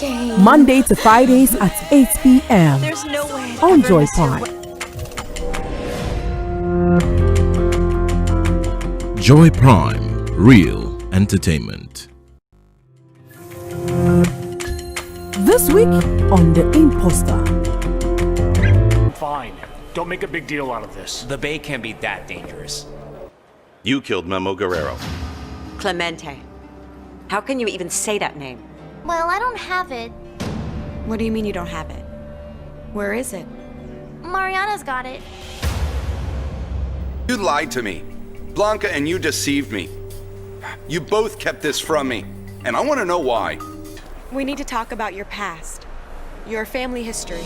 Monday to Fridays at 8 p.m. There's no way on Joy Prime. Joy Prime, real entertainment. This week on The Imposter. Fine. Don't make a big deal out of this. The Bay can't be that dangerous. You killed Memo Guerrero. Clemente. How can you even say that name? Well, I don't have it. What do you mean you don't have it? Where is it? Mariana's got it. You lied to me. Blanca and you deceived me. You both kept this from me, and I want to know why. We need to talk about your past. Your family history.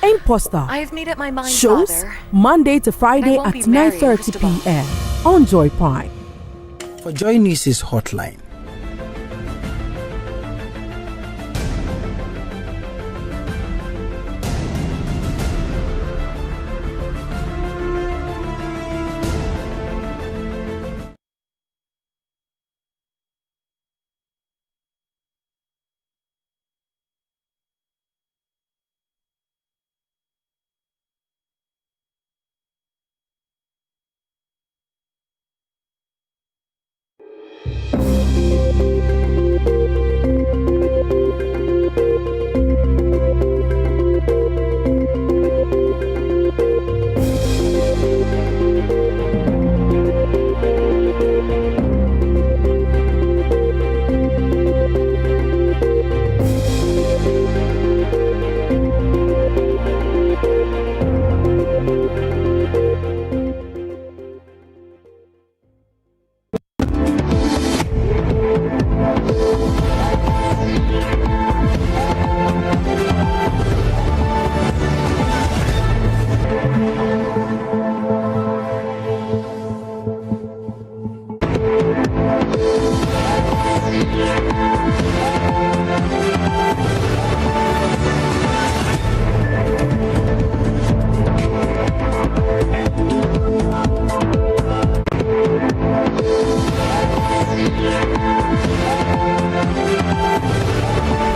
Imposter. I've made up my mind, Shows Father. Monday to Friday won't at be married, 9:30 p.m. on Joy Prime. For Joy News' hotline.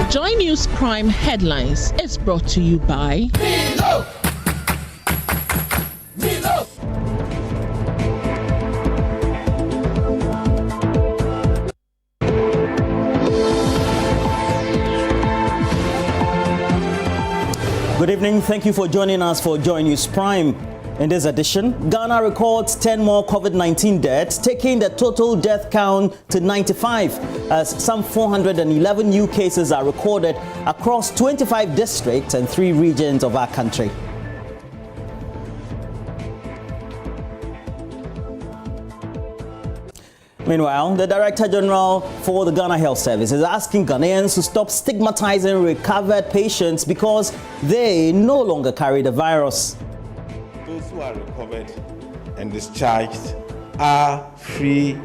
Joy News Prime Headlines is brought to you by Good evening. Thank you for joining us for Joy News Prime. In this edition, Ghana records 10 more COVID-19 deaths, taking the total death count to 95, as some 411 new cases are recorded across 25 districts and 3 regions of our country. Meanwhile, the Director General for the Ghana Health Service is asking Ghanaians to stop stigmatizing recovered patients because they no longer carry the virus. Those who are recovered and discharged are free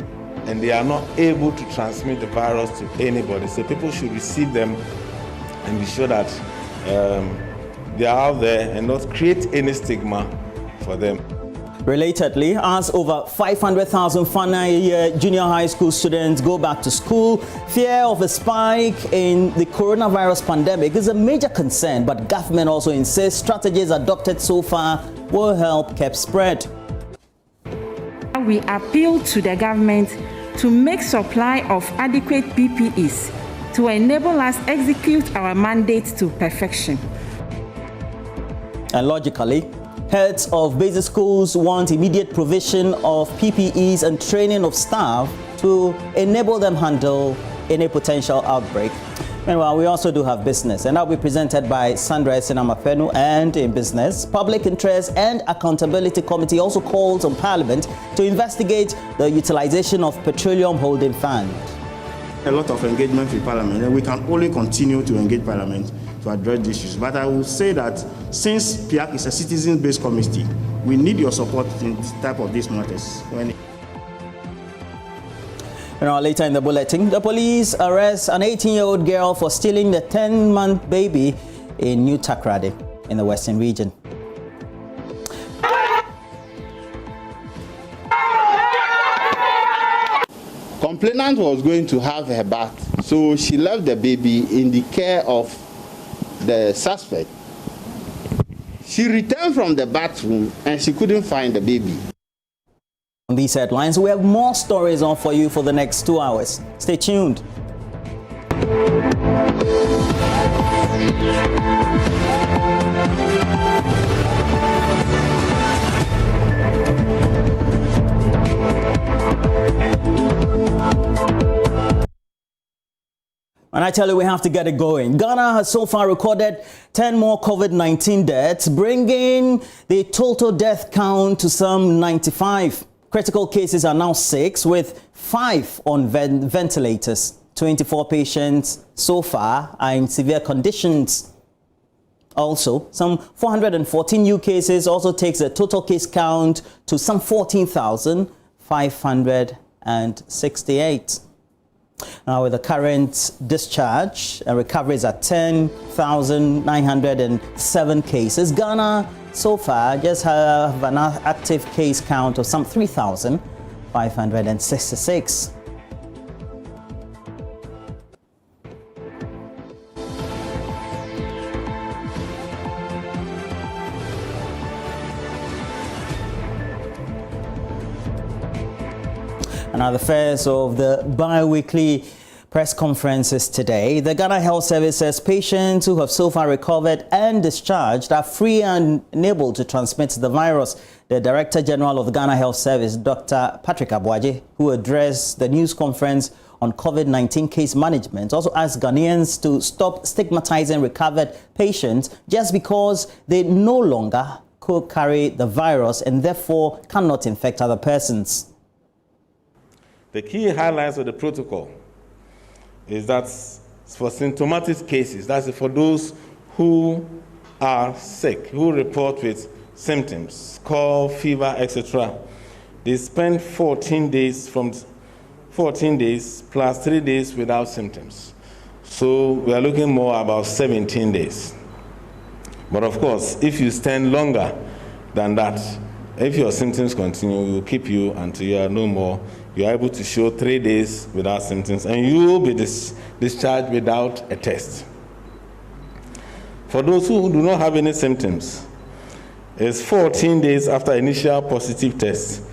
and they are not able to transmit the virus to anybody. So people should receive them and be sure that they are out there and not create any stigma for them. Relatedly, as over 500,000 final year junior high school students go back to school, fear of a spike in the coronavirus pandemic is a major concern, but government also insists strategies adopted so far will help keep spread. We appeal to the government to make supply of adequate PPEs to enable us execute our mandate to perfection. And logically, heads of basic schools want immediate provision of PPEs and training of staff to enable them handle any potential outbreak. Meanwhile, we also do have business, and that will be presented by Sandra Esinamafenu. And in business, Public Interest and Accountability Committee also calls on Parliament to investigate the utilization of Petroleum Holding Fund. A lot of engagement with Parliament, and we can only continue to engage Parliament to address these issues. But I will say that since PIAC is a citizen-based committee, we need your support in this type of these matters. Later in the bulletin, the police arrest an 18-year-old girl for stealing the 10-month baby in New Takrady in the Western region. Complainant tenant was going to have her bath, so she left the baby in the care of the suspect. She returned from the bathroom and she couldn't find the baby. On these headlines, we have more stories on for you for the next 2 hours. Stay tuned. And I tell you, we have to get it going. Ghana has so far recorded 10 more COVID-19 deaths, bringing the total death count to some 95. Critical cases are now 6, with 5 on ventilators. 24 patients so far are in severe conditions. Also, some 414 new cases also takes the total case count to some 14,568. Now, with the current discharge and recoveries at 10,907 cases, Ghana so far just have an active case count of some 3,566. Now, the first of the bi-weekly press conferences today, the Ghana Health Service says patients who have so far recovered and discharged are free and unable to transmit the virus. The Director General of the Ghana Health Service, Dr. Patrick Abuaje, who addressed the news conference on COVID-19 case management, also asked Ghanaians to stop stigmatizing recovered patients just because they no longer could carry the virus and therefore cannot infect other persons. The key highlights of the protocol is that for symptomatic cases, that's for those who are sick, who report with symptoms, cough, fever, etc. They spend 14 days plus 3 days without symptoms. So we are looking more about 17 days. But of course, if you stand longer than that, if your symptoms continue, we will keep you until you are no more. You are able to show 3 days without symptoms, and you will be discharged without a test. For those who do not have any symptoms, it's 14 days after initial positive test,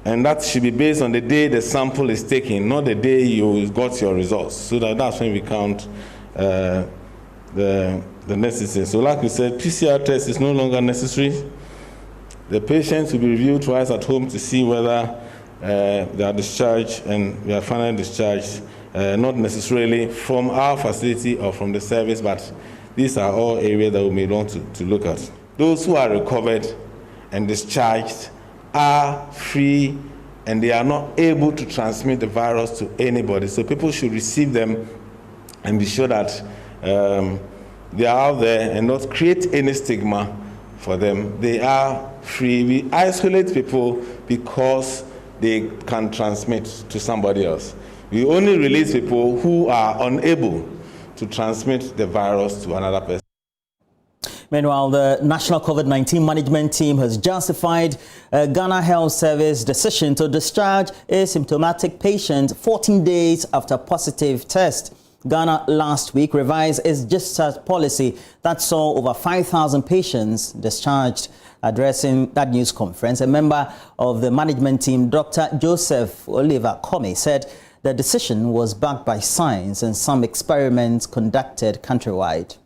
and that should be based on the day the sample is taken, not the day you got your results. So that's when we count the necessary. So like we said, PCR test is no longer necessary. The patients will be reviewed twice at home to see whether they are discharged, and we are finally discharged, not necessarily from our facility or from the service, but these are all areas that we may want to look at. Those who are recovered and discharged are free, and they are not able to transmit the virus to anybody. So people should receive them and be sure that they are out there and not create any stigma for them. They are free. We isolate people because they can transmit to somebody else. We only release people who are unable to transmit the virus to another person. Meanwhile, the National COVID-19 Management Team has justified Ghana Health Service decision to discharge a symptomatic patient 14 days after positive test. Ghana last week revised its discharge policy that saw over 5,000 patients discharged. Addressing that news conference, a member of the management team, Dr. Joseph Oliver Comey, said the decision was backed by science and some experiments conducted countrywide.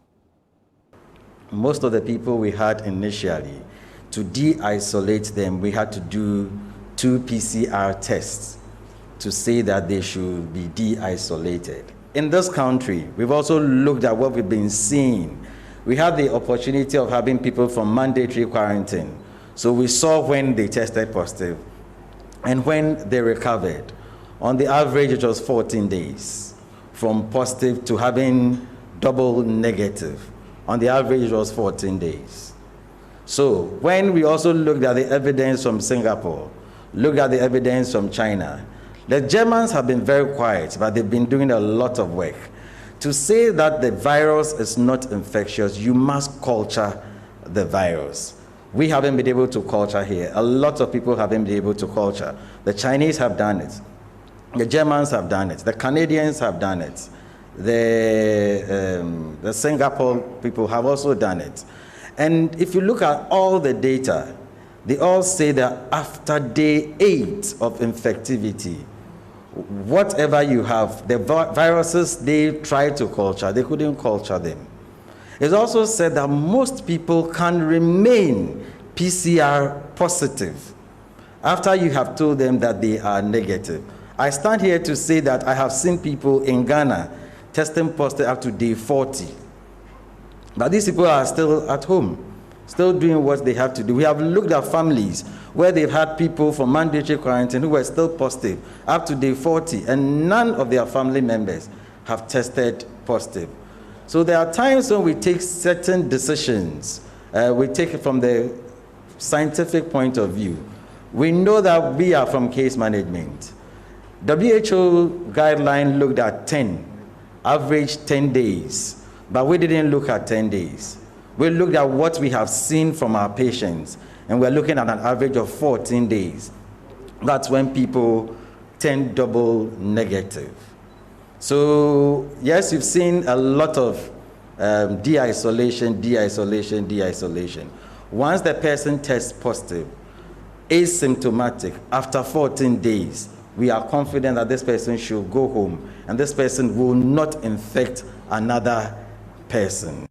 Most of the people we had initially, to de-isolate them, we had to do 2 PCR tests to say that they should be de-isolated. In this country, we've also looked at what we've been seeing. We had the opportunity of having people from mandatory quarantine. So we saw when they tested positive and when they recovered. On the average, it was 14 days from positive to having double negative. On the average, it was 14 days. So when we also looked at the evidence from Singapore, looked at the evidence from China, the Germans have been very quiet, but they've been doing a lot of work. To say that the virus is not infectious, you must culture the virus. We haven't been able to culture here. A lot of people haven't been able to culture. The Chinese have done it. The Germans have done it. The Canadians have done it. The Singapore people have also done it. And if you look at all the data, they all say that after day 8 of infectivity, whatever you have, the viruses they tried to culture, they couldn't culture them. It's also said that most people can remain PCR positive after you have told them that they are negative. I stand here to say that I have seen people in Ghana testing positive up to day 40. But these people are still at home, still doing what they have to do. We have looked at families where they've had people from mandatory quarantine who were still positive up to day 40, and none of their family members have tested positive. So there are times when we take certain decisions, we take it from the scientific point of view. We know that we are from case management. WHO guideline looked at 10, average 10 days, but we didn't look at 10 days. We looked at what we have seen from our patients, and we're looking at an average of 14 days. That's when people turn double negative. So yes, you've seen a lot of de-isolation. Once the person tests positive, asymptomatic, after 14 days, we are confident that this person should go home and this person will not infect another person.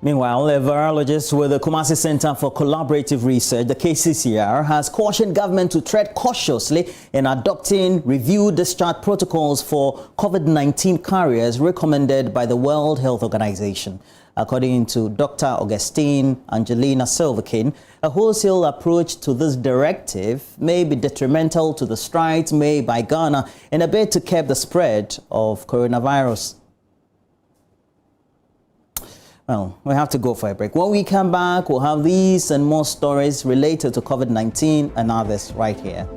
Meanwhile, a virologist with the Kumasi Center for Collaborative Research, the KCCR, has cautioned government to tread cautiously in adopting reviewed discharge protocols for COVID-19 carriers recommended by the World Health Organization. According to Dr. Augustine Angelina Silverkin, a wholesale approach to this directive may be detrimental to the strides made by Ghana in a bid to curb the spread of coronavirus. Well, we have to go for a break. When we come back, we'll have these and more stories related to COVID-19 and others right here.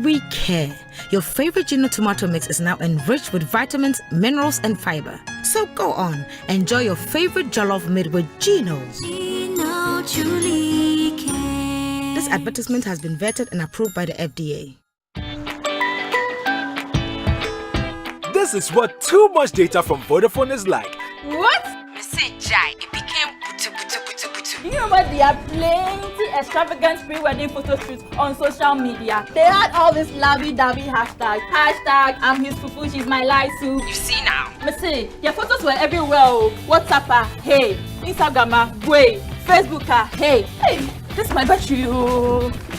We care. Your favorite Gino tomato mix is now enriched with vitamins, minerals, and fiber. So go on, enjoy your favorite jollof made with Gino. Gino truly cares. This advertisement has been vetted and approved by the FDA. This is what too much data from Vodafone is like. What? You say Jai, it became putu. You know what? There are plenty extravagant pre-wedding photo shoots on social media. They had all this lovey-dovey hashtags. Hashtag, I'm his fufu, she's my light soup. You see now? See, your photos were everywhere. WhatsApp, hey. Instagram, way. Facebook, hey. Hey, this is my battery.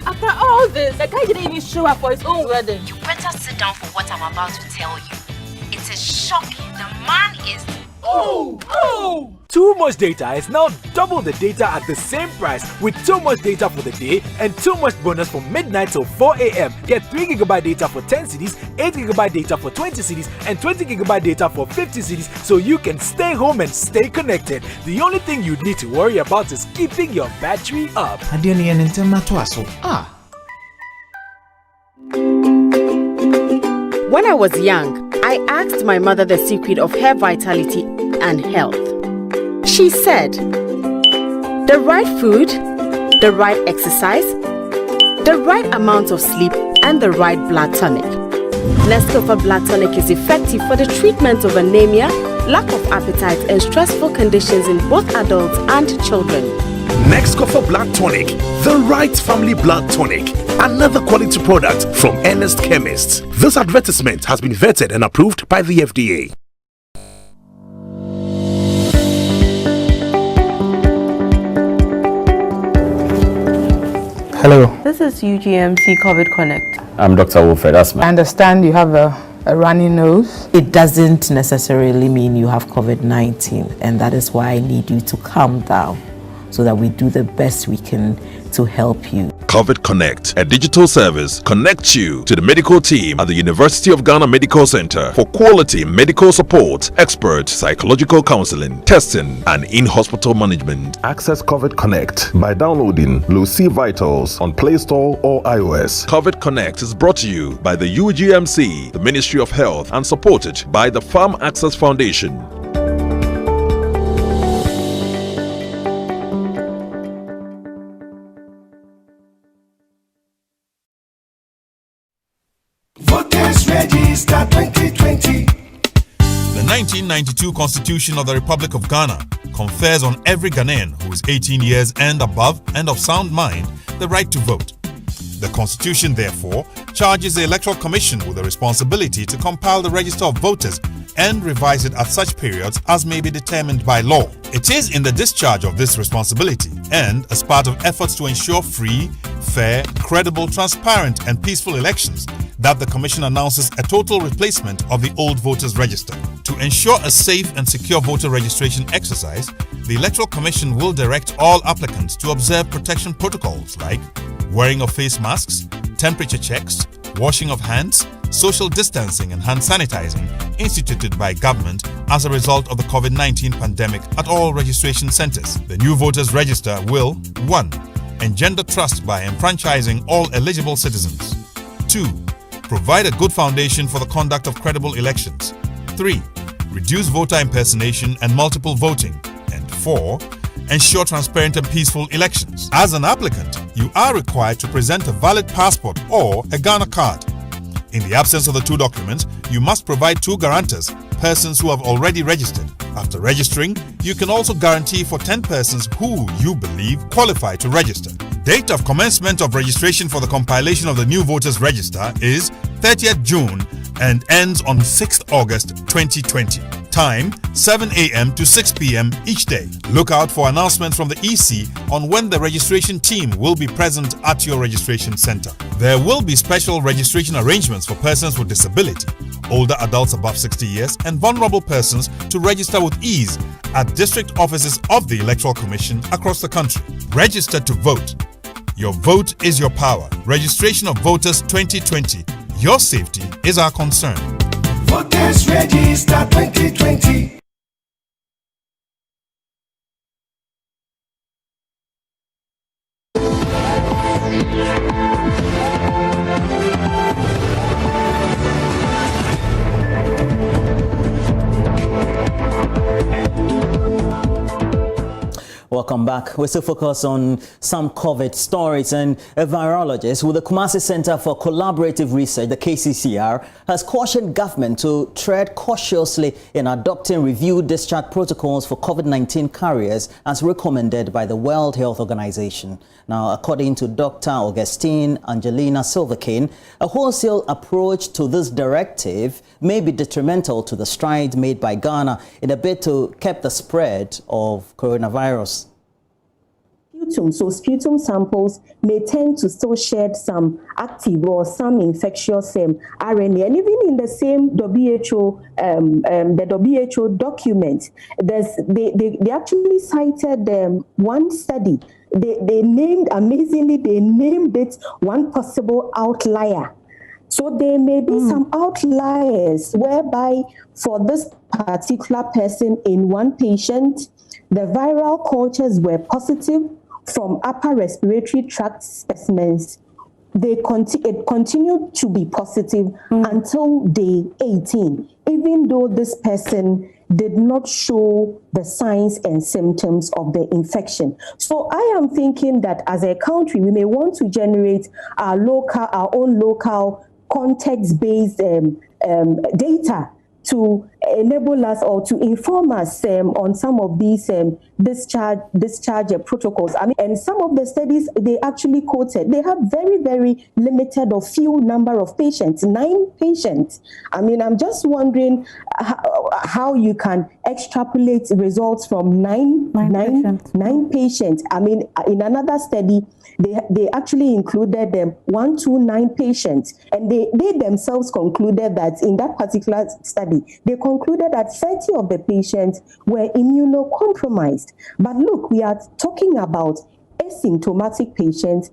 After all this, the guy didn't even show up for his own wedding. You better sit down for what I'm about to tell you. It is shocking. The man is Oh! Too much data is now double the data at the same price with too much data for the day and too much bonus from midnight till 4 a.m. Get 3 GB data for 10 cedis, 8 GB data for 20 cedis, and 20 GB data for 50 cedis so you can stay home and stay connected. The only thing you need to worry about is keeping your battery up. When I was young, I asked my mother the secret of hair vitality and health. She said, the right food, the right exercise, the right amount of sleep, and the right blood tonic. Nescafe Blood Tonic is effective for the treatment of anemia, lack of appetite, and stressful conditions in both adults and children. Nescafe Blood Tonic, the right family blood tonic. Another quality product from Ernest Chemists. This advertisement has been vetted and approved by the FDA. Hello. This is UGMC COVID Connect. I'm Dr. Wilfred Asma. I understand you have a runny nose. It doesn't necessarily mean you have COVID-19, and that is why I need you to calm down so that we do the best we can to help you. COVID Connect, a digital service, connects you to the medical team at the University of Ghana Medical Center for quality medical support, expert psychological counseling, testing, and in-hospital management. Access COVID Connect by downloading Lucy Vitals on Play Store or iOS. COVID Connect is brought to you by the UGMC, the Ministry of Health, and supported by the Farm Access Foundation. Voters Register 2020. The 1992 Constitution of the Republic of Ghana confers on every Ghanaian who is 18 years and above and of sound mind the right to vote. The Constitution, therefore, charges the Electoral Commission with the responsibility to compile the register of voters and revise it at such periods as may be determined by law. It is in the discharge of this responsibility and as part of efforts to ensure free, fair, credible, transparent, and peaceful elections that the Commission announces a total replacement of the old voters register. To ensure a safe and secure voter registration exercise, the Electoral Commission will direct all applicants to observe protection protocols like wearing of face masks, temperature checks, washing of hands, social distancing and hand sanitizing instituted by government as a result of the COVID-19 pandemic at all registration centers. The new voters register will 1. Engender trust by enfranchising all eligible citizens. 2. Provide a good foundation for the conduct of credible elections. 3. Reduce voter impersonation and multiple voting. And 4. Ensure transparent and peaceful elections. As an applicant, you are required to present a valid passport or a Ghana card. In the absence of the two documents, you must provide 2 guarantors, persons who have already registered. After registering, you can also guarantee for 10 persons who you believe qualify to register. Date of commencement of registration for the compilation of the new voters register is 30th June and ends on 6th August 2020. Time 7 a.m. to 6 p.m. each day. Look out for announcements from the EC on when the registration team will be present at your registration center. There will be special registration arrangements for persons with disability, older adults above 60 years, and vulnerable persons to register with ease at district offices of the Electoral Commission across the country. Register to vote. Your vote is your power. Registration of Voters 2020. Your safety is our concern. Voters Register 2020. Welcome back. We still focus on some COVID stories, and a virologist with the Kumasi Center for Collaborative Research, the KCCR, has cautioned government to tread cautiously in adopting reviewed discharge protocols for COVID-19 carriers as recommended by the World Health Organization. Now, according to Dr. Augustine Angelina Silverkane, a wholesale approach to this directive may be detrimental to the strides made by Ghana in a bid to cap the spread of coronavirus. sputum. So sputum samples may tend to still shed some active or some infectious RNA. And even in the same WHO, the WHO document, they actually cited one study. They named it one possible outlier. So there may be some outliers whereby for this particular person in one patient, the viral cultures were positive from upper respiratory tract specimens. It continued to be positive until day 18, even though this person did not show the signs and symptoms of the infection. So I am thinking that as a country, we may want to generate our own local context-based data to enable us or to inform us on some of these discharge protocols. I mean, and some of the studies they actually quoted, they have very, very limited or few number of patients, 9 patients. I mean, I'm just wondering how you can extrapolate results from nine patients. I mean, in another study, they actually included 129 patients, and they themselves concluded that in that particular study, they concluded that 30 of the patients were immunocompromised. But look, we are talking about asymptomatic patients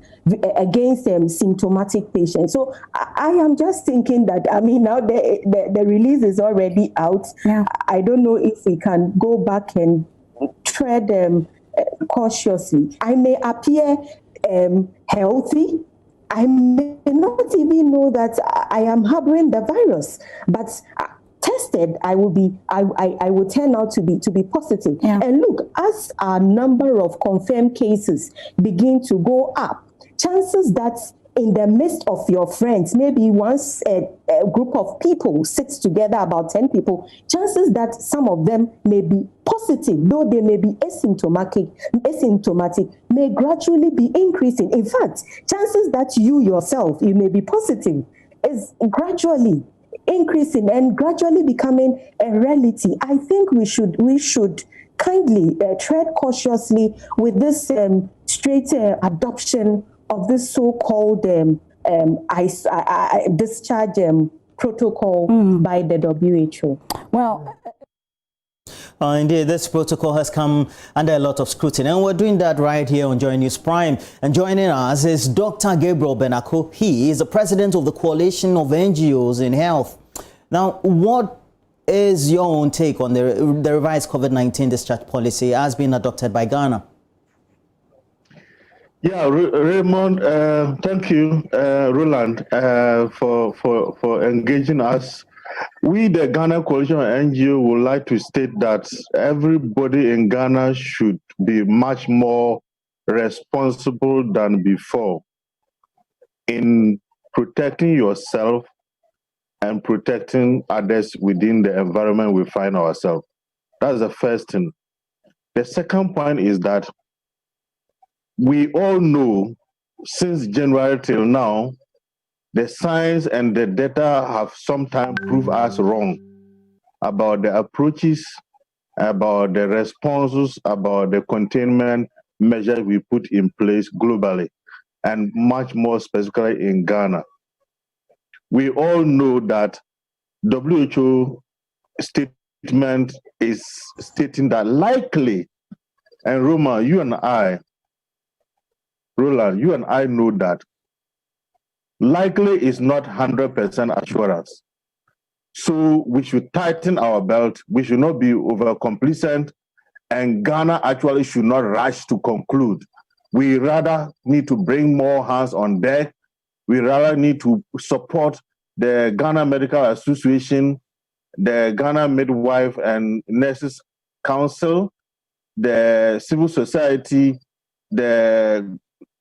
against symptomatic patients. So I am just thinking that, I mean, now the release is already out. Yeah. I don't know if we can go back and tread cautiously. I may appear healthy. I may not even know that I am harboring the virus, but tested, I will turn out to be positive. Yeah. And look, as our number of confirmed cases begin to go up, chances that in the midst of your friends, maybe once a group of people sits together, about 10 people, chances that some of them may be positive, though they may be asymptomatic, may gradually be increasing. In fact, chances that you yourself, you may be positive, is gradually increasing and gradually becoming a reality. I think we should kindly tread cautiously with this straight adoption of this so-called discharge protocol by the WHO. Well, indeed, this protocol has come under a lot of scrutiny, and we're doing that right here on Joy News Prime. And joining us is Dr. Gabriel Benako. He is the president of the Coalition of NGOs in Health. Now, what is your own take on the revised COVID-19 discharge policy as being adopted by Ghana? Yeah, Raymond, thank you, Roland, for engaging us. We, the Ghana Coalition of NGO, would like to state that everybody in Ghana should be much more responsible than before in protecting yourself and protecting others within the environment we find ourselves. That's the first thing. The second point is that we all know since January till now, the science and the data have sometimes proved us wrong about the approaches, about the responses, about the containment measures we put in place globally, and much more specifically in Ghana. We all know that WHO statement is stating that likely, and Roland, you and I know that likely is not 100% assurance. So we should tighten our belt. We should not be over-complacent, and Ghana actually should not rush to conclude. We rather need to bring more hands on deck. We rather need to support the Ghana Medical Association, the Ghana Midwife and Nurses Council, the civil society, the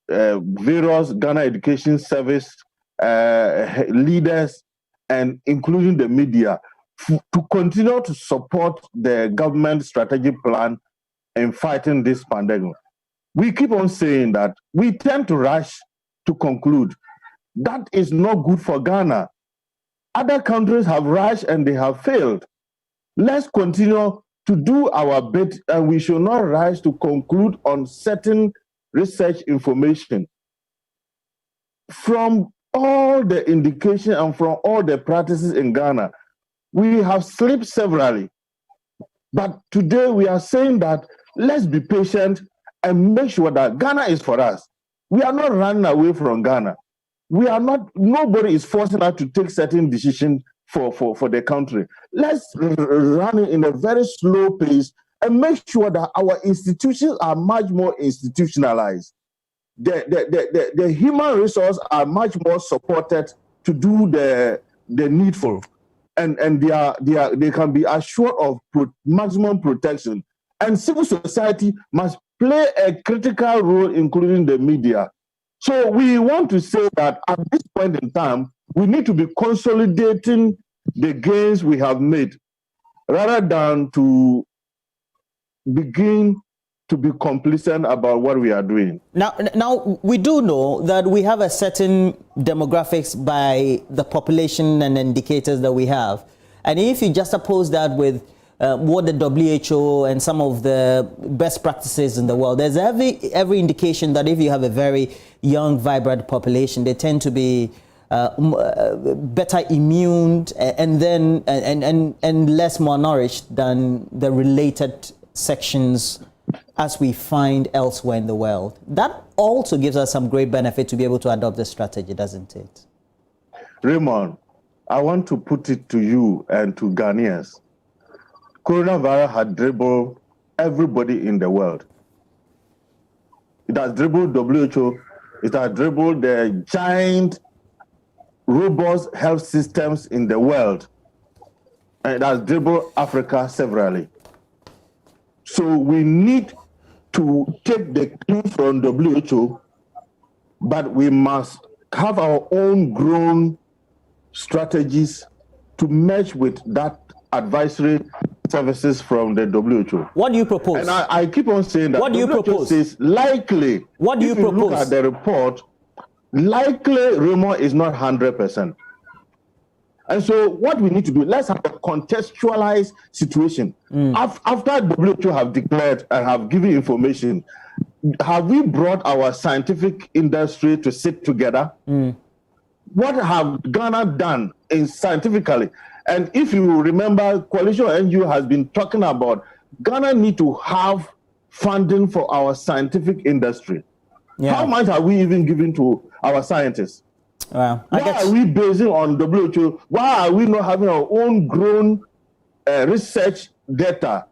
various Ghana Education Service leaders, and including the media, to continue to support the government strategic plan in fighting this pandemic. We keep on saying that we tend to rush to conclude. That is not good for Ghana. Other countries have rushed and they have failed. Let's continue to do our bit, and we should not rush to conclude on certain research information. From all the indication and from all the practices in Ghana, we have slipped severally. But today we are saying that let's be patient and make sure that Ghana is for us. We are not running away from Ghana. We are not, nobody is forcing us to take certain decisions for the country. Let's run it in a very slow pace and make sure that our institutions are much more institutionalized. The human resources are much more supported to do the needful, and they can be assured of maximum protection. And civil society must play a critical role, including the media. So we want to say that at this point in time, we need to be consolidating the gains we have made, rather than to begin to be complacent about what we are doing. Now we do know that we have a certain demographics by the population and indicators that we have. And if you just oppose that with what the WHO and some of the best practices in the world, there's every indication that if you have a very young, vibrant population, they tend to be better immune and less malnourished than the related sections as we find elsewhere in the world. That also gives us some great benefit to be able to adopt this strategy, doesn't it? Raymond, I want to put it to you and to Ghanaians. Coronavirus had dribbled everybody in the world. It has dribbled WHO, it has dribbled the giant, robust health systems in the world, and it has dribbled Africa severally. So we need to take the clue from WHO, but we must have our own grown strategies to match with that advisory services from the WHO. What do you propose? And I keep on saying that. What do you propose? Says likely. What do you propose? If you look at the report, likely rumor is not 100%. And so what we need to do, let's have a contextualized situation. After WHO have declared and have given information, have we brought our scientific industry to sit together? What have Ghana done scientifically? And if you remember, Coalition NGO has been talking about Ghana need to have funding for our scientific industry. Yeah. How much are we even giving to our scientists? Why are we basing on WHO? Why are we not having our own grown research data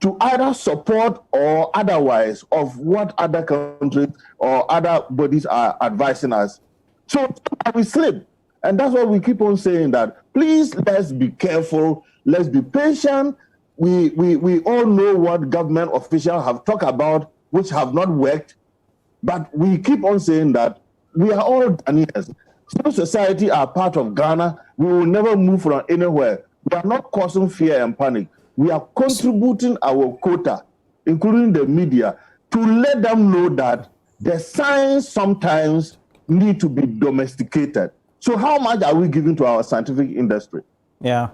to either support or otherwise of what other countries or other bodies are advising us? So we slip. And that's why we keep on saying that, please, let's be careful, let's be patient. We all know what government officials have talked about, which have not worked. But we keep on saying that we are all Ghanaians. Civil society are part of Ghana. We will never move from anywhere. We are not causing fear and panic. We are contributing our quota, including the media, to let them know that the science sometimes need to be domesticated. So how much are we giving to our scientific industry? Yeah.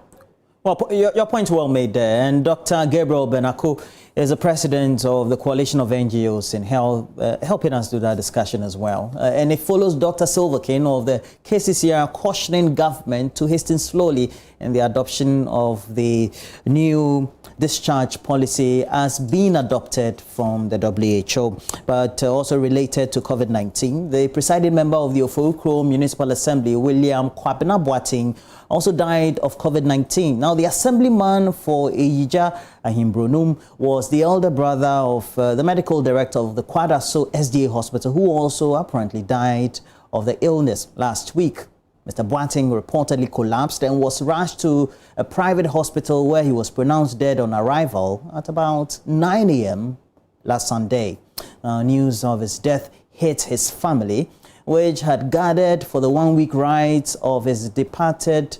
Well, your point well made there. And Dr. Gabriel Benako is the president of the Coalition of NGOs in Health, helping us do that discussion as well. And it follows Dr. Silverkin of the KCCR cautioning government to hasten slowly in the adoption of the new discharge policy as being adopted from the WHO. But also related to COVID-19, the presiding member of the Ofo-Ukro Municipal Assembly, William Kwabena Boateng, also died of COVID-19. Now, the assemblyman for Ejija Ahimbronum was the elder brother of the medical director of the Kwadaso SDA Hospital, who also apparently died of the illness last week. Mr. Boateng reportedly collapsed and was rushed to a private hospital where he was pronounced dead on arrival at about 9 a.m. last Sunday. News of his death hit his family, which had gathered for the one-week rites of his departed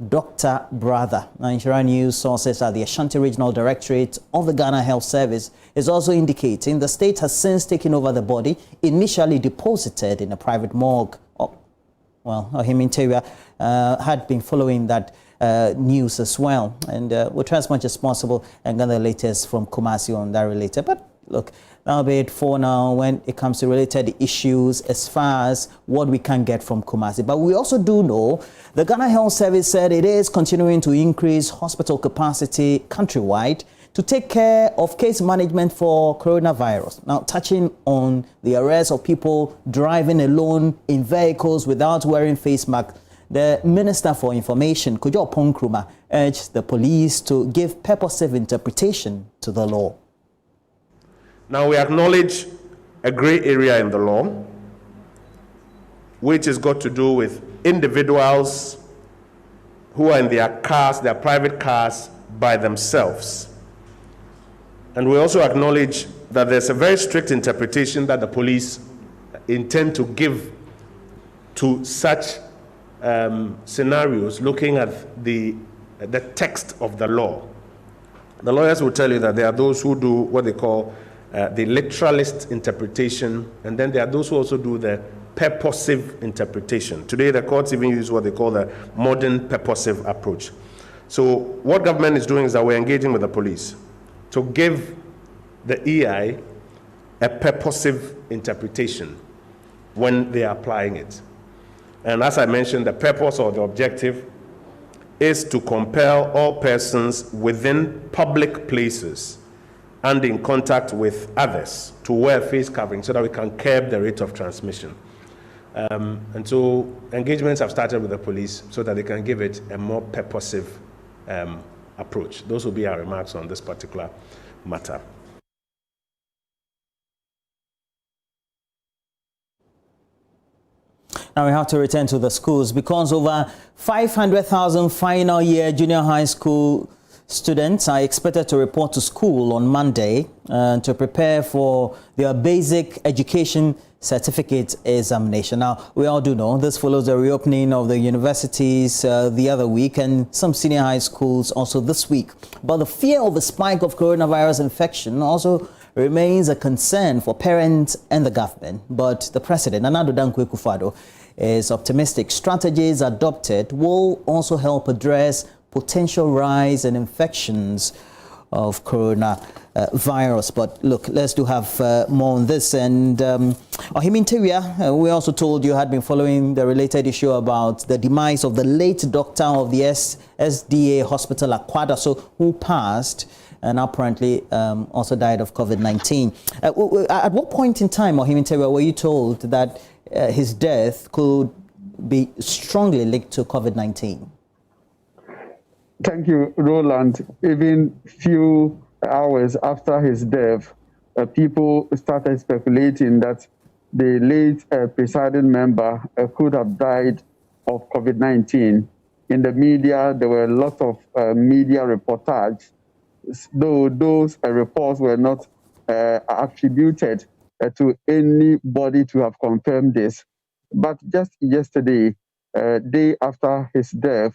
doctor brother. Nigerian news sources at the Ashanti Regional Directorate of the Ghana Health Service is also indicating the state has since taken over the body, initially deposited in a private morgue. Ohim Interior had been following that news as well, and we'll try as much as possible and get the latest from Kumasi on that related. But look, That'll be it for now when it comes to related issues as far as what we can get from Kumasi. But we also do know the Ghana Health Service said it is continuing to increase hospital capacity countrywide to take care of case management for coronavirus. Now, touching on the arrest of people driving alone in vehicles without wearing face masks, the Minister for Information, Kojo Ponkruma, urged the police to give purposive interpretation to the law. Now, we acknowledge a gray area in the law, which has got to do with individuals who are in their cars, their private cars, by themselves. And we also acknowledge that there's a very strict interpretation that the police intend to give to such scenarios, looking at the text of the law. The lawyers will tell you that there are those who do what they call the literalist interpretation, and then there are those who also do the purposive interpretation. Today, the courts even use what they call the modern purposive approach. So what government is doing is that we're engaging with the police to give the EI a purposive interpretation when they are applying it. And as I mentioned, the purpose or the objective is to compel all persons within public places and in contact with others to wear face covering so that we can curb the rate of transmission. And so engagements have started with the police so that they can give it a more purposive approach. Those will be our remarks on this particular matter. Now we have to return to the schools because over 500,000 final year junior high school students are expected to report to school on Monday to prepare for their basic education certificate examination. Now, we all do know this follows the reopening of the universities the other week and some senior high schools also this week. But the fear of a spike of coronavirus infection also remains a concern for parents and the government. But the president, Nana Addo Dankwa Akufo-Addo, is optimistic strategies adopted will also help address potential rise in infections of coronavirus. But look, let's do have more on this. And Ohimi Nteria, we also told you had been following the related issue about the demise of the late doctor of the SDA Hospital Akwada, so who passed and apparently also died of COVID-19. At what point in time, Ohimi Nteria, were you told that his death could be strongly linked to COVID-19? Thank you, Roland. Even few hours after his death, people started speculating that the late presiding member could have died of COVID-19. In the media, there were a lot of media reportage, though those reports were not attributed to anybody to have confirmed this. But just yesterday, day after his death,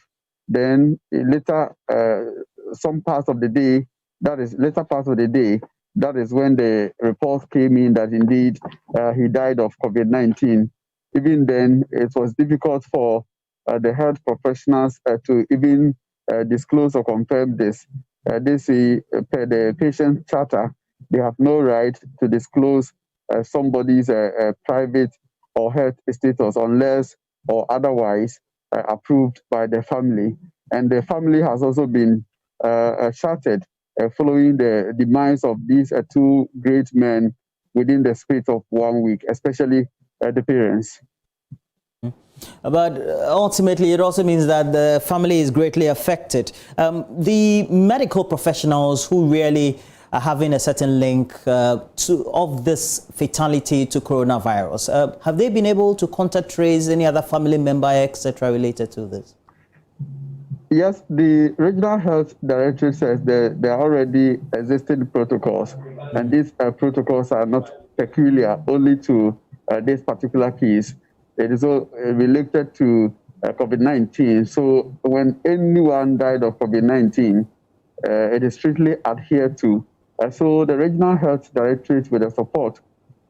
then later some parts of the day, that is when the report came in that indeed he died of COVID-19. Even then, it was difficult for the health professionals to even disclose or confirm this. They say per the patient charter, they have no right to disclose somebody's private or health status unless or otherwise approved by the family. And the family has also been shattered following the demise of these two great men within the space of 1 week, especially the parents. But ultimately, it also means that the family is greatly affected. The medical professionals who really are having a certain link of this fatality to coronavirus, have they been able to contact trace any other family member, etc., related to this? Yes, the Regional Health Directorate says there are already existing protocols, and these protocols are not peculiar only to this particular case. It is all related to COVID-19. So when anyone died of COVID-19, it is strictly adhered to. So the Regional Health Directorate, with the support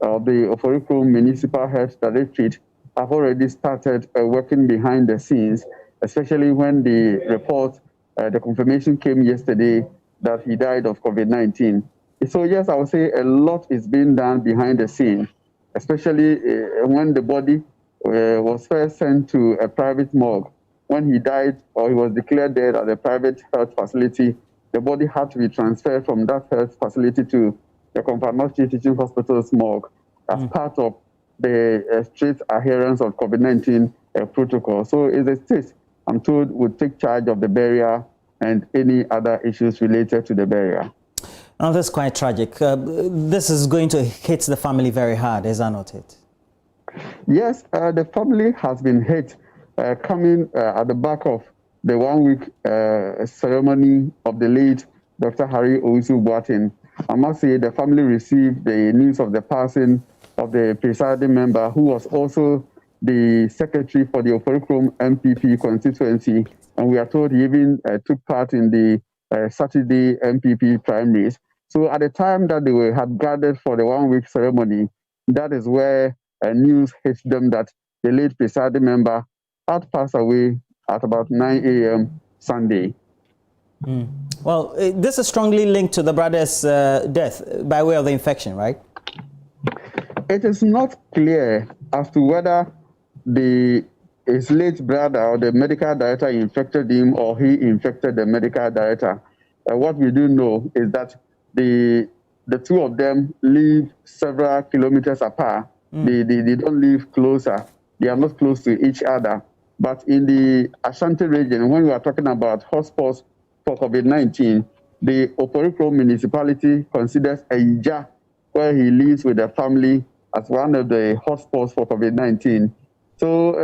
of the Oforiko Municipal Health Directorate, have already started working behind the scenes, especially when the report, the confirmation came yesterday that he died of COVID-19. So yes, I would say a lot is being done behind the scene, especially when the body was first sent to a private morgue. When he died or he was declared dead at a private health facility, the body had to be transferred from that health facility to the Confers Teaching Hospital's morgue as part of the strict adherence of COVID-19 protocol. So it's a state, I'm told, would take charge of the burial and any other issues related to the burial. Now, that's quite tragic. This is going to hit the family very hard, is that not it? Yes, the family has been hit coming at the back of the 1 week ceremony of the late Dr. Harry Owusu-Boateng. I must say the family received the news of the passing of the presiding member, who was also the secretary for the Oporikrom MPP constituency. And we are told he even took part in the Saturday MPP primaries. So at the time that they had gathered for the 1 week ceremony, that is where news hit them that the late presiding member had passed away at about 9 a.m. Sunday. Well, this is strongly linked to the brother's death by way of the infection, right? It is not clear as to whether his late brother or the medical director infected him or he infected the medical director. What we do know is that the two of them live several kilometers apart. They don't live closer. They are not close to each other. But in the Ashanti region, when we are talking about hotspots for COVID-19, the Oporikrom municipality considers Ija, where he lives with the family, as one of the hotspots for COVID-19. So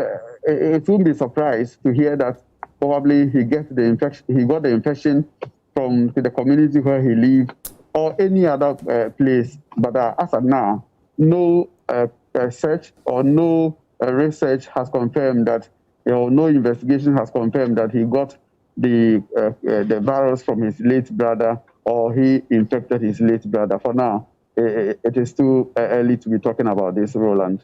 it won't be surprised to hear that probably he got the infection from the community where he lives or any other place. But as of now, no search or no research has confirmed that, no investigation has confirmed that he got the virus from his late brother or he infected his late brother. For now, it is too early to be talking about this, Roland.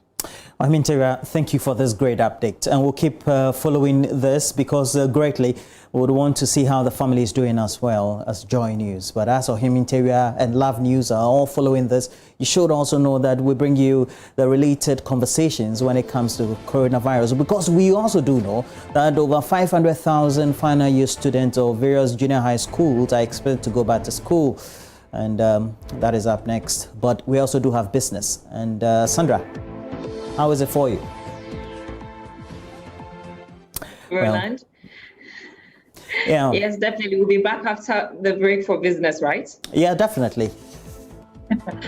Tera, thank you for this great update. And we'll keep following this because greatly we would want to see how the family is doing as well as Joy News. But as Tera and Love News are all following this, you should also know that we bring you the related conversations when it comes to coronavirus, because we also do know that over 500,000 final year students of various junior high schools are expected to go back to school. And that is up next. But we also do have business. And Sandra, how is it for you? Roland? Yeah. Yes, definitely. We'll be back after the break for business, right? Yeah, definitely.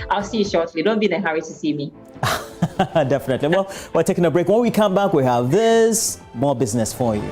I'll see you shortly. Don't be in a hurry to see me. Definitely. Well, we're taking a break. When we come back, we have this more business for you.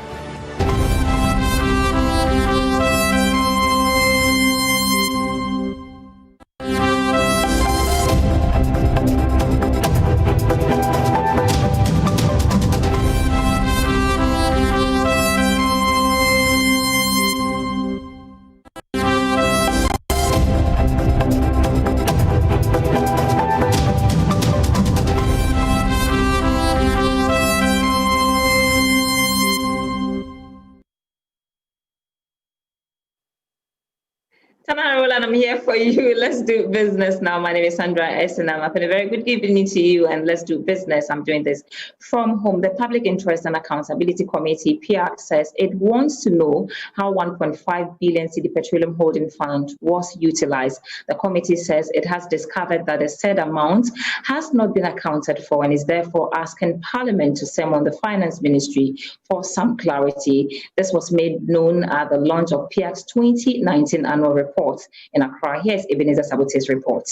Roland, I'm here for you. Let's do business now. My name is Sandra Esenam. A very good evening to you, and let's do business. I'm doing this from home. The Public Interest and Accountability Committee, PIAC, says it wants to know how 1.5 billion cedi Petroleum Holding Fund was utilized. The committee says it has discovered that a said amount has not been accounted for and is therefore asking Parliament to summon the Finance Ministry for some clarity. This was made known at the launch of PIAC's 2019 annual report. In Accra, here's Ebenezer Sabote's report.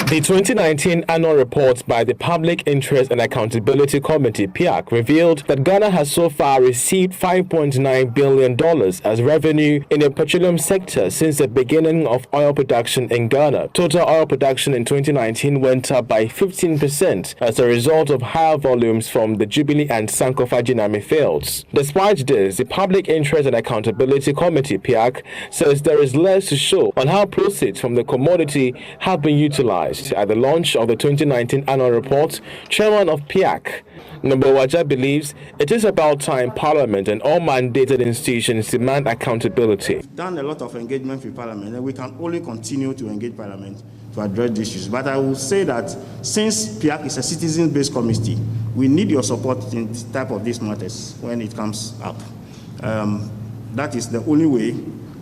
The 2019 annual report by the Public Interest and Accountability Committee, PIAC, revealed that Ghana has so far received $5.9 billion as revenue in the petroleum sector since the beginning of oil production in Ghana. Total oil production in 2019 went up by 15% as a result of higher volumes from the Jubilee and Sankofa Jinami fields. Despite this, the Public Interest and Accountability Committee, PIAC, says there is less to show on how proceeds from the commodity have been utilized. addressed at the launch of the 2019 annual report, Chairman of PIAC, Nobowaja, believes it is about time Parliament and all mandated institutions demand accountability. We've done a lot of engagement with Parliament, and we can only continue to engage Parliament to address these issues. But I will say that since PIAC is a citizen-based committee, we need your support in this type of these matters when it comes up. That is the only way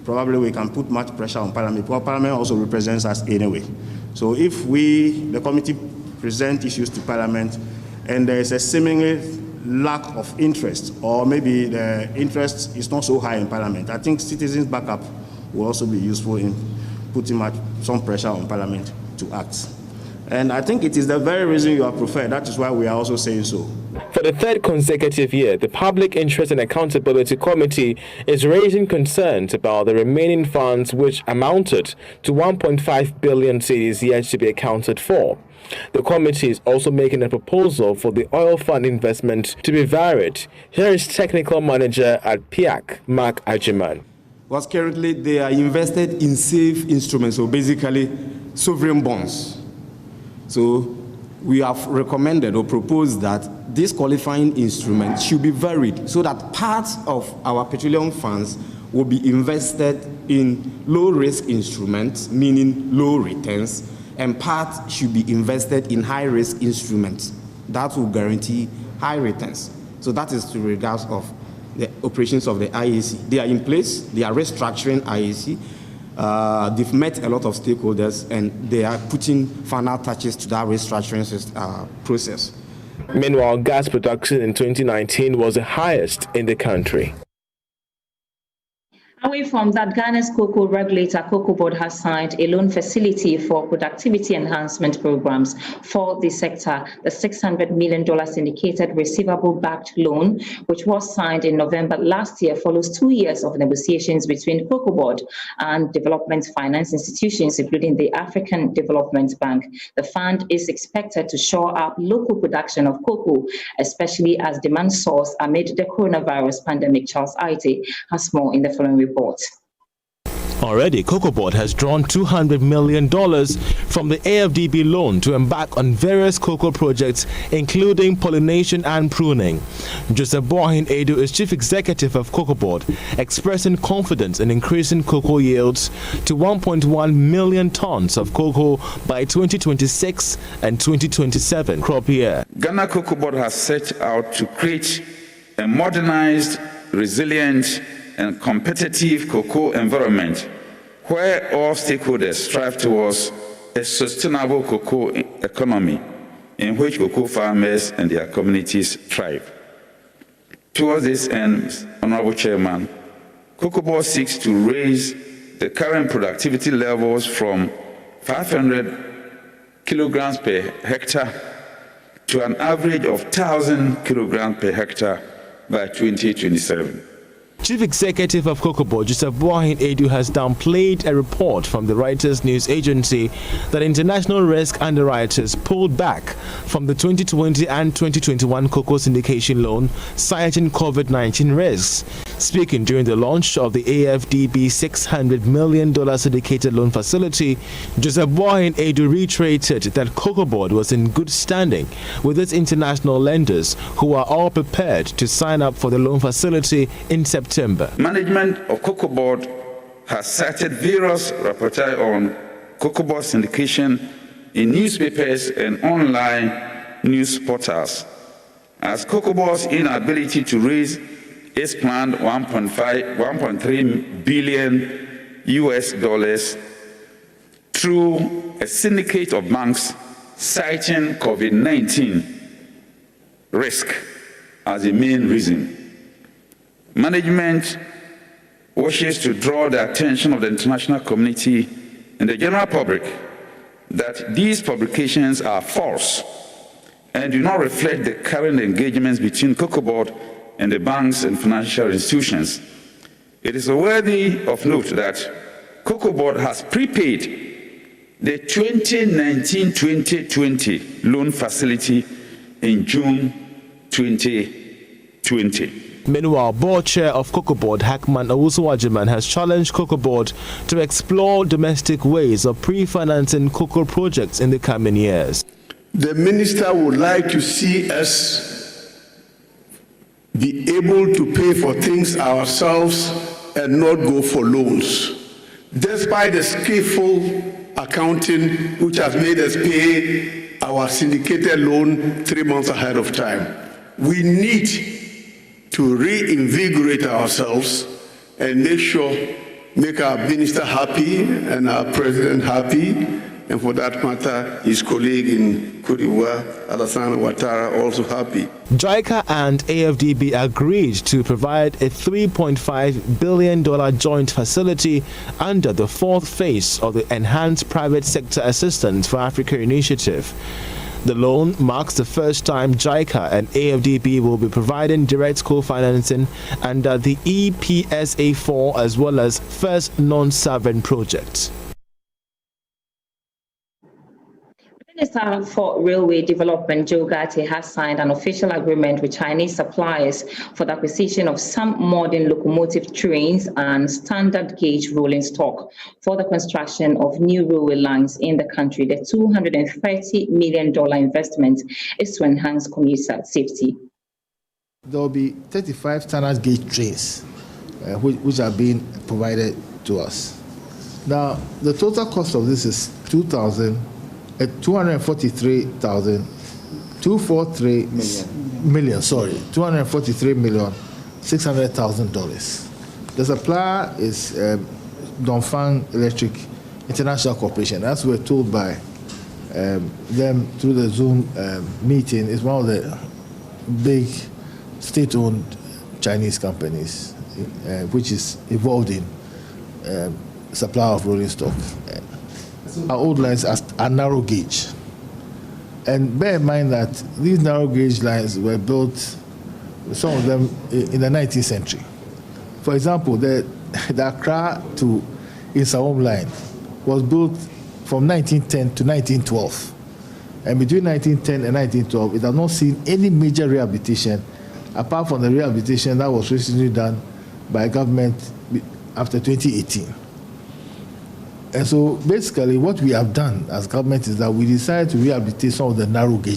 probably we can put much pressure on Parliament, because Parliament also represents us anyway. So if we, the committee, present issues to Parliament and there is a seemingly lack of interest, or maybe the interest is not so high in Parliament, I think citizens' backup will also be useful in putting some pressure on Parliament to act. And I think it is the very reason you are preferred. That is why we are also saying so. For the third consecutive year, the Public Interest and Accountability Committee is raising concerns about the remaining funds, which amounted to 1.5 billion cedis yet to be accounted for. The committee is also making a proposal for the oil fund investment to be varied. Here is Technical Manager at PIAC, Mark Ajiman. Because currently they are invested in safe instruments, so basically sovereign bonds. So we have recommended or proposed that this qualifying instrument should be varied so that parts of our petroleum funds will be invested in low-risk instruments, meaning low returns, and parts should be invested in high-risk instruments that will guarantee high returns. So that is to regards of the operations of the IAC. They are in place, they are restructuring IAC. They've met a lot of stakeholders and they are putting final touches to that restructuring process. Meanwhile, gas production in 2019 was the highest in the country. Away from that, Ghana's cocoa regulator, Cocoa Board, has signed a loan facility for productivity enhancement programs for the sector. The $600 million syndicated receivable-backed loan, which was signed in November last year, follows 2 years of negotiations between Cocoa Board and development finance institutions, including the African Development Bank. The fund is expected to shore up local production of cocoa, especially as demand soars amid the coronavirus pandemic. Charles Aite has more in the following report. Already, Cocoa Board has drawn $200 million from the AFDB loan to embark on various cocoa projects, including pollination and pruning. Joseph Boahin Edu is Chief Executive of Cocoa Board, expressing confidence in increasing cocoa yields to 1.1 million tons of cocoa by 2026 and 2027 crop year. Ghana Cocoa Board has set out to create a modernized, resilient, and competitive cocoa environment where all stakeholders strive towards a sustainable cocoa economy in which cocoa farmers and their communities thrive. Towards this end, Honorable Chairman, Cocoa Board seeks to raise the current productivity levels from 500 kilograms per hectare to an average of 1,000 kilograms per hectare by 2027. Chief Executive of Cocoa Board, Joseph Boahin Edu, has downplayed a report from the Reuters news agency that international risk underwriters pulled back from the 2020 and 2021 cocoa syndication loan, citing COVID-19 risks. Speaking during the launch of the AFDB $600 million syndicated loan facility, Joseph Boahin Edu reiterated that Cocoa Board was in good standing with its international lenders, who are all prepared to sign up for the loan facility in September. Management of Cocoa Board has cited various reportages on Cocoa Board syndication in newspapers and online news portals as Cocoa Board's inability to raise its planned $1.3 billion through a syndicate of banks, citing COVID-19 risk as the main reason. Management wishes to draw the attention of the international community and the general public that these publications are false and do not reflect the current engagements between Cocoa Board and the banks and financial institutions. It is worthy of note that Cocoa Board has prepaid the 2019-2020 loan facility in June 2020. Meanwhile, board chair of Cocoa Board, Hackman Owusu-Wajiman, has challenged Cocoa Board to explore domestic ways of pre-financing cocoa projects in the coming years. The minister would like to see us be able to pay for things ourselves and not go for loans. Despite the skillful accounting which has made us pay our syndicated loan 3 months ahead of time, we need to reinvigorate ourselves and make our minister happy and our president happy, and for that matter, his colleague in Côte d'Ivoire, Alassane Ouattara, also happy. JICA and AFDB agreed to provide a $3.5 billion joint facility under the fourth phase of the Enhanced Private Sector Assistance for Africa initiative. The loan marks the first time JICA and AFDB will be providing direct co-financing under the EPSA4 as well as First Non-Sovereign projects. Minister for Railway Development Joe Gatti has signed an official agreement with Chinese suppliers for the acquisition of some modern locomotive trains and standard gauge rolling stock for the construction of new railway lines in the country. The $230 million investment is to enhance commuter safety. There will be 35 standard gauge trains which are being provided to us. Now, the total cost of this is $243,600,000. The supplier is Dongfang Electric International Corporation. As we're told by them through the Zoom meeting, is one of the big state-owned Chinese companies which is involved in supply of rolling stock. Our old lines are narrow gauge. And bear in mind that these narrow gauge lines were built, some of them in the 19th century. For example, the Accra to Insawam line was built from 1910 to 1912. And between 1910 and 1912, it has not seen any major rehabilitation, apart from the rehabilitation that was recently done by government after 2018. And so basically what we have done as government is that we decided to rehabilitate some of the narrow gauge